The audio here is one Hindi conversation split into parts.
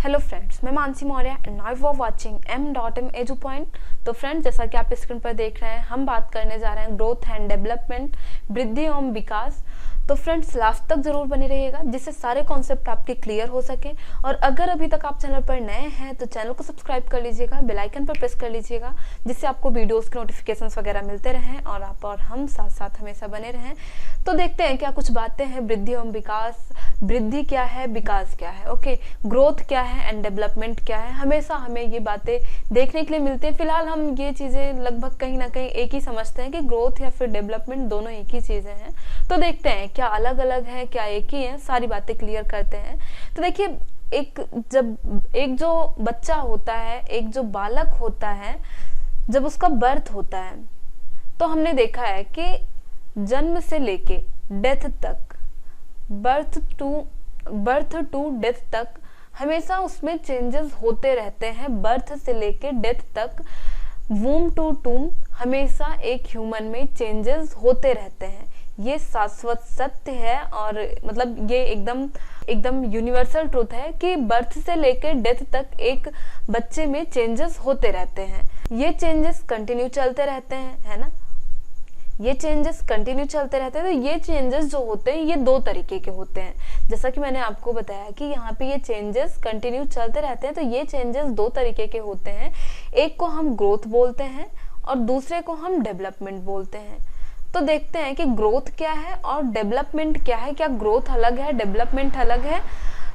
हेलो फ्रेंड्स, मैं Mansi Maurya and now you are watching m.m edu point. तो फ्रेंड्स, जैसा कि आप स्क्रीन पर देख रहे हैं, हम बात करने जा रहे हैं ग्रोथ एंड डेवलपमेंट, वृद्धि एवं विकास। तो फ्रेंड्स, लास्ट तक जरूर बने रहिएगा जिससे सारे कॉन्सेप्ट आपके क्लियर हो सके। और अगर अभी तक आप चैनल पर नए हैं तो चैनल को सब्सक्राइब कर लीजिएगा, बेल आइकन पर प्रेस कर लीजिएगा जिससे आपको वीडियोस के नोटिफिकेशंस वगैरह मिलते रहें और आप और हम साथ साथ हमेशा बने रहें। तो देखते हैं क्या कुछ बातें हैं वृद्धि एवं विकास। वृद्धि क्या है, विकास क्या है, ओके, ग्रोथ क्या है एंड डेवलपमेंट क्या है। हमेशा हमें ये बातें देखने के लिए मिलती हैं। फिलहाल हम ये चीज़ें लगभग कहीं ना कहीं एक ही समझते हैं कि ग्रोथ या फिर डेवलपमेंट दोनों एक ही चीज़ें हैं। तो देखते हैं क्या अलग अलग है, क्या एक ही है, सारी बातें क्लियर करते हैं। तो देखिए, एक जो बच्चा होता है, एक जो बालक होता है, जब उसका बर्थ होता है तो हमने देखा है कि जन्म से लेके डेथ तक, बर्थ टू डेथ तक हमेशा उसमें चेंजेस होते रहते हैं। बर्थ से लेके डेथ तक, वूम टू टूम, हमेशा एक ह्यूमन में चेंजेस होते रहते हैं। ये शाश्वत सत्य है और मतलब ये एकदम यूनिवर्सल ट्रूथ है कि बर्थ से लेकर डेथ तक एक बच्चे में चेंजेस होते रहते हैं। ये चेंजेस कंटिन्यू चलते रहते हैं, है ना, ये चेंजेस कंटिन्यू चलते रहते हैं। तो ये चेंजेस जो होते हैं ये दो तरीके के होते हैं। जैसा कि मैंने आपको बताया कि यहाँ पे ये चेंजेस कंटिन्यू चलते रहते हैं। तो ये चेंजेस दो तरीके के होते हैं। एक को हम ग्रोथ बोलते हैं और दूसरे को हम डेवलपमेंट बोलते हैं। तो देखते हैं कि ग्रोथ क्या है और डेवलपमेंट क्या है। क्या ग्रोथ अलग है, डेवलपमेंट अलग है?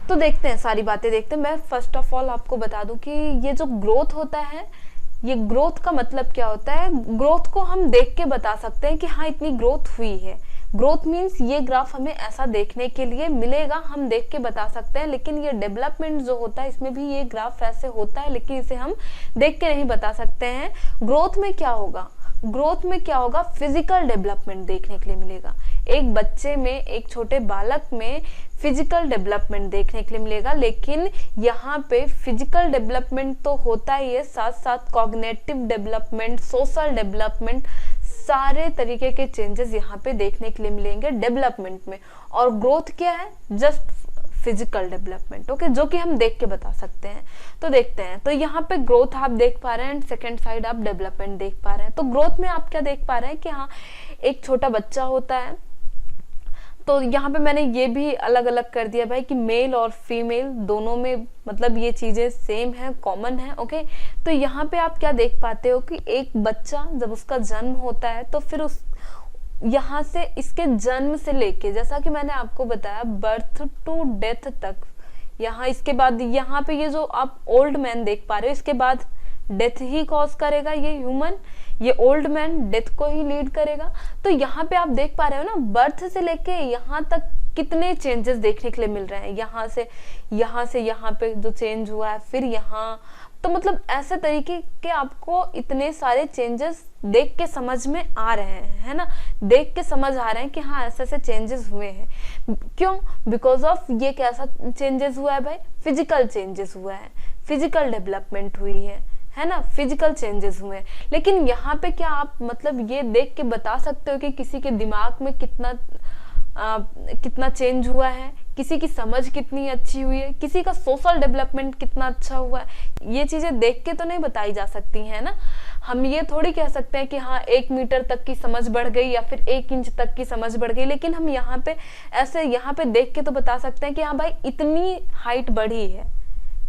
तो देखते हैं, सारी बातें देखते हैं। मैं फर्स्ट ऑफ ऑल आपको बता दूं कि ये जो ग्रोथ होता है, ये ग्रोथ का मतलब क्या होता है। ग्रोथ को हम देख के बता सकते हैं कि हाँ, इतनी ग्रोथ हुई है। ग्रोथ मीन्स ये ग्राफ हमें ऐसा देखने के लिए मिलेगा, हम देख के बता सकते हैं। लेकिन ये डेवलपमेंट जो होता है, इसमें भी ये ग्राफ ऐसे होता है, लेकिन इसे हम देख के नहीं बता सकते हैं। ग्रोथ में क्या होगा, ग्रोथ में क्या होगा, फिजिकल डेवलपमेंट देखने के लिए मिलेगा। एक बच्चे में, एक छोटे बालक में फिजिकल डेवलपमेंट देखने के लिए मिलेगा। लेकिन यहाँ पे फिजिकल डेवलपमेंट तो होता ही है, साथ साथ कॉग्निटिव डेवलपमेंट, सोशल डेवलपमेंट, सारे तरीके के चेंजेस यहाँ पे देखने के लिए मिलेंगे डेवलपमेंट में। और ग्रोथ क्या है, जस्ट फिजिकल डेवलपमेंट, ओके, जो कि हम देख के बता सकते हैं। तो देखते हैं, तो यहाँ पे ग्रोथ आप देख पा रहे हैं एंड सेकंड साइड आप डेवलपमेंट देख पा रहे हैं। तो ग्रोथ में आप क्या देख पा रहे हैं कि हाँ, एक छोटा बच्चा होता है। तो यहाँ पे मैंने ये भी अलग अलग कर दिया भाई कि मेल और फीमेल दोनों में मतलब ये चीजें सेम है, कॉमन है, ओके। तो यहाँ पे आप क्या देख पाते हो कि एक बच्चा जब उसका जन्म होता है तो फिर उस यहाँ से, इसके जन्म से लेके, जैसा कि मैंने आपको बताया, बर्थ टू डेथ तक, यहाँ इसके बाद यहाँ पे ये जो आप ओल्ड मैन देख पा रहे हो, इसके बाद डेथ ही कॉज करेगा ये ह्यूमन, ये ओल्ड मैन डेथ को ही लीड करेगा। तो यहाँ पे आप देख पा रहे हो ना, बर्थ से लेके यहाँ तक कितने चेंजेस देखने के लिए मिल रहे हैं। यहाँ से यहाँ पे जो चेंज हुआ है, फिर यहाँ, तो मतलब ऐसे तरीके के आपको इतने सारे चेंजेस देख के समझ में आ रहे हैं, है ना, देख के समझ आ रहे हैं कि हाँ, ऐसे ऐसे चेंजेस हुए हैं। क्यों? बिकॉज ऑफ ये कैसा चेंजेस हुआ है भाई, फिजिकल चेंजेस हुआ है, फिजिकल डेवलपमेंट हुई है ना, फिजिकल चेंजेस हुए हैं। लेकिन यहाँ पे क्या आप मतलब ये देख के बता सकते हो कि किसी के दिमाग में कितना चेंज हुआ है, किसी की समझ कितनी अच्छी हुई है, किसी का सोशल डेवलपमेंट कितना अच्छा हुआ है? ये चीजें देख के तो नहीं बताई जा सकती है ना। हम ये थोड़ी कह सकते हैं कि हाँ, 1 मीटर तक की समझ बढ़ गई या फिर 1 इंच तक की समझ बढ़ गई। लेकिन हम यहाँ पे ऐसे यहाँ पे देख के तो बता सकते हैं कि हाँ भाई, इतनी हाइट बढ़ी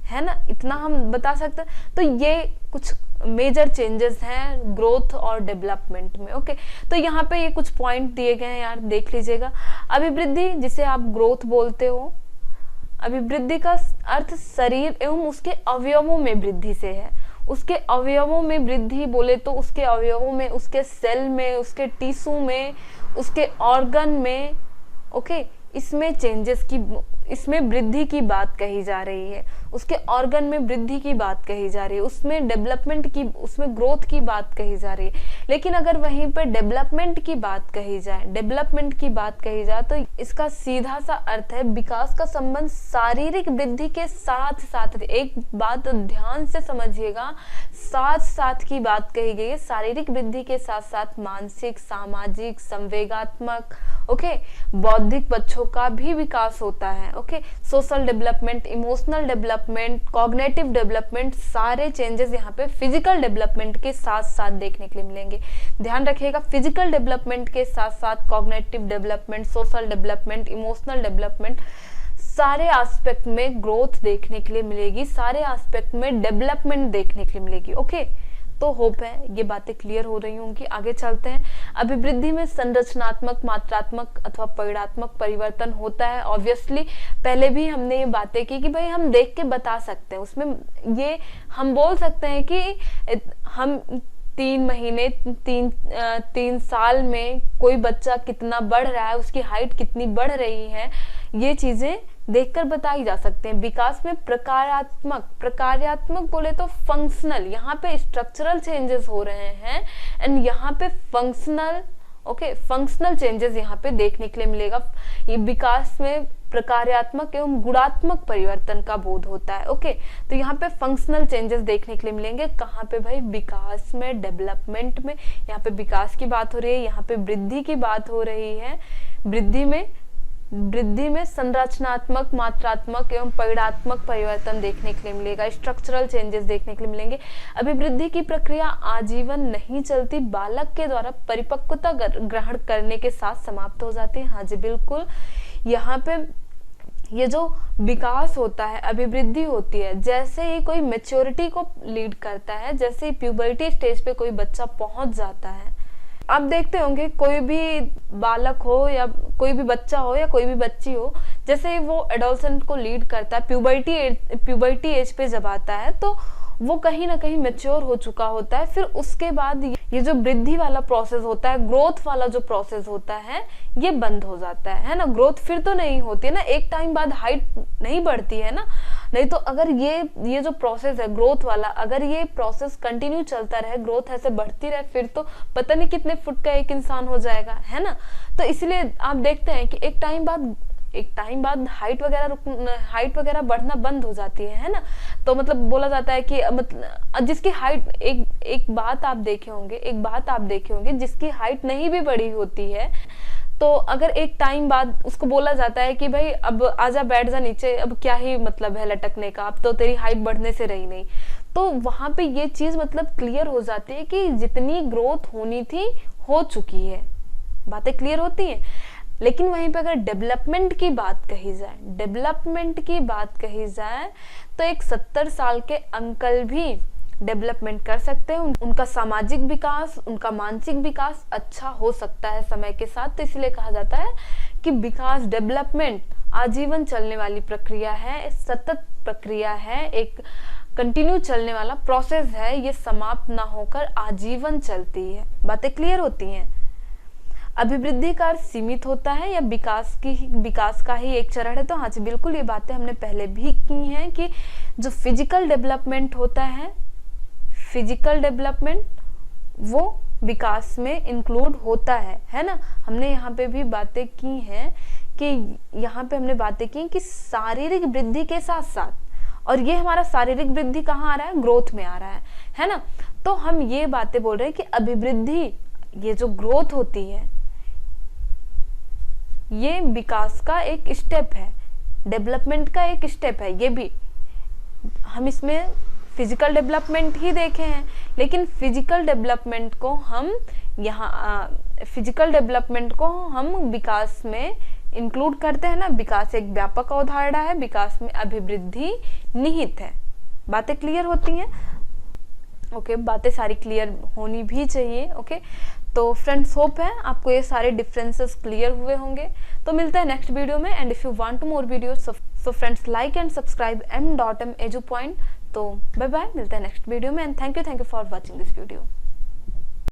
है ना, इतना हम बता सकते हैं। तो ये कुछ मेजर चेंजेस हैं ग्रोथ और डेवलपमेंट में, ओके। तो यहाँ पे ये कुछ पॉइंट दिए गए हैं यार, देख लीजिएगा। अभिवृद्धि, जिसे आप ग्रोथ बोलते हो, अभिवृद्धि का अर्थ शरीर एवं उसके अवयवों में वृद्धि से है। उसके अवयवों में वृद्धि बोले तो उसके अवयवों में, उसके सेल में, उसके टिश्यू में, उसके ऑर्गन में, ओके, इसमें चेंजेस की, इसमें वृद्धि की बात कही जा रही है। उसके ऑर्गन में वृद्धि की बात कही जा रही है, उसमें डेवलपमेंट की, उसमें ग्रोथ की बात कही जा रही है। लेकिन अगर वहीं पे डेवलपमेंट की बात कही जाए, तो इसका सीधा सा अर्थ है विकास का संबंध शारीरिक वृद्धि के साथ साथ, एक बात ध्यान से समझिएगा, साथ साथ की बात कही गई है। शारीरिक वृद्धि के साथ साथ मानसिक, सामाजिक, संवेगात्मक ओके। बौद्धिक बच्चों का भी विकास होता है। Okay, social development, emotional development, cognitive development, सारे चेंजेस यहाँ पे फिजिकल डेवलपमेंट के साथ साथ देखने के लिए मिलेंगे। ध्यान रखिएगा, फिजिकल डेवलपमेंट के साथ साथ cognitive development, social development, emotional development, सारे एस्पेक्ट में ग्रोथ देखने के लिए मिलेगी, सारे एस्पेक्ट में डेवलपमेंट देखने के लिए मिलेगी। ओके, तो होप है ये बातें क्लियर हो रही होंगी। आगे चलते हैं। अभिवृद्धि में संरचनात्मक, मात्रात्मक अथवा परिणात्मक परिवर्तन होता है। ऑब्वियसली पहले भी हमने ये बातें की कि भाई हम देख के बता सकते हैं, उसमें ये हम बोल सकते हैं कि हम 3 महीने 3 साल में कोई बच्चा कितना बढ़ रहा है, उसकी हाइट कितनी बढ़ रही है, ये चीजें देखकर बताई जा सकते हैं। विकास में प्रकार्यात्मक बोले तो फंक्शनल, यहाँ पे स्ट्रक्चरल चेंजेस हो रहे हैं एंड यहाँ पे फंक्शनल, ओके, फंक्शनल चेंजेस यहाँ पे देखने के लिए मिलेगा। ये विकास में प्रकार्यात्मक एवं गुणात्मक परिवर्तन का बोध होता है। ओके, तो यहाँ पे फंक्शनल चेंजेस देखने के लिए मिलेंगे। कहाँ पे भाई? विकास में, डेवलपमेंट में। यहाँ पे विकास की बात हो रही है, यहाँ पे वृद्धि की बात हो रही है। वृद्धि में संरचनात्मक, मात्रात्मक एवं परिणात्मक परिवर्तन देखने के लिए मिलेगा। स्ट्रक्चरल चेंजेस देखने के लिए मिलेंगे। अभिवृद्धि की प्रक्रिया आजीवन नहीं चलती, बालक के द्वारा परिपक्वता ग्रहण करने के साथ समाप्त हो जाती है। हाँ जी बिल्कुल, यहाँ पे ये जो विकास होता है, अभिवृद्धि होती है, जैसे ही कोई मैच्योरिटी को लीड करता है, जैसे ही प्यूबर्टी स्टेज पे कोई बच्चा पहुंच जाता है, आप देखते होंगे कोई भी बालक हो या कोई भी बच्चा हो या कोई भी बच्ची हो, जैसे ही वो एडोलसेंट को लीड करता है, प्यूबर्टी एज पे जब आता है, तो वो कहीं ना कहीं मैच्योर हो चुका होता है। फिर उसके बाद ये जो वृद्धि वाला प्रोसेस होता है, ग्रोथ वाला जो प्रोसेस होता है, ये बंद हो जाता है ना। ग्रोथ फिर तो नहीं होती है ना, एक टाइम बाद हाइट नहीं बढ़ती है ना। नहीं तो अगर ये जो प्रोसेस है ग्रोथ वाला, अगर ये प्रोसेस कंटिन्यू चलता रहे, ग्रोथ ऐसे बढ़ती रहे, फिर तो पता नहीं कितने फुट का एक इंसान हो जाएगा, है ना। तो इसलिए आप देखते हैं कि एक टाइम बाद हाइट वगैरह बढ़ना बंद हो जाती है ना। तो मतलब बोला जाता है कि मतलब जिसकी हाइट, एक बात आप देखे होंगे जिसकी हाइट नहीं भी बढ़ी होती है, तो अगर एक टाइम बाद उसको बोला जाता है कि भाई अब आजा बैठ जा नीचे, अब क्या ही मतलब है लटकने का, अब तो तेरी हाइट बढ़ने से रही नहीं, तो वहां पे ये चीज मतलब क्लियर हो जाती है कि जितनी ग्रोथ होनी थी हो चुकी है। बातें क्लियर होती हैं। लेकिन वहीं पे अगर डेवलपमेंट की बात कही जाए तो एक 70 साल के अंकल भी डेवलपमेंट कर सकते हैं। उनका सामाजिक विकास, उनका मानसिक विकास अच्छा हो सकता है समय के साथ। तो इसलिए कहा जाता है कि विकास, डेवलपमेंट आजीवन चलने वाली प्रक्रिया है, सतत प्रक्रिया है, एक कंटिन्यू चलने वाला प्रोसेस है। ये समाप्त ना होकर आजीवन चलती है। बातें क्लियर होती हैं। अभिवृद्धि का सीमित होता है या विकास का ही एक चरण है। तो हाँ जी बिल्कुल, ये बातें हमने पहले भी की हैं कि जो फिजिकल डेवलपमेंट होता है, फिजिकल डेवलपमेंट वो विकास में इंक्लूड होता है ना। हमने यहाँ पे भी बातें की हैं कि यहाँ पे हमने बातें की कि शारीरिक वृद्धि के साथ साथ, और ये हमारा शारीरिक वृद्धि कहाँ आ रहा है? ग्रोथ में आ रहा है ना। तो हम ये बातें बोल रहे हैं कि अभिवृद्धि, ये जो ग्रोथ होती है, ये विकास का एक स्टेप है, डेवलपमेंट का एक स्टेप है। ये भी हम इसमें फिजिकल डेवलपमेंट ही देखे हैं, लेकिन फिजिकल डेवलपमेंट को हम विकास में इंक्लूड करते हैं ना। विकास एक व्यापक अवधारणा है, विकास में अभिवृद्धि निहित है। बातें क्लियर होती हैं? ओके, बातें सारी क्लियर होनी भी चाहिए। ओके, तो फ्रेंड्स होप है आपको ये सारे डिफरेंसेस क्लियर हुए होंगे। तो मिलते हैं नेक्स्ट वीडियो में। And if you want more videos, so friends like and subscribe m.m edu point। तो बाय बाय, मिलते हैं नेक्स्ट वीडियो में। And thank you for watching this video.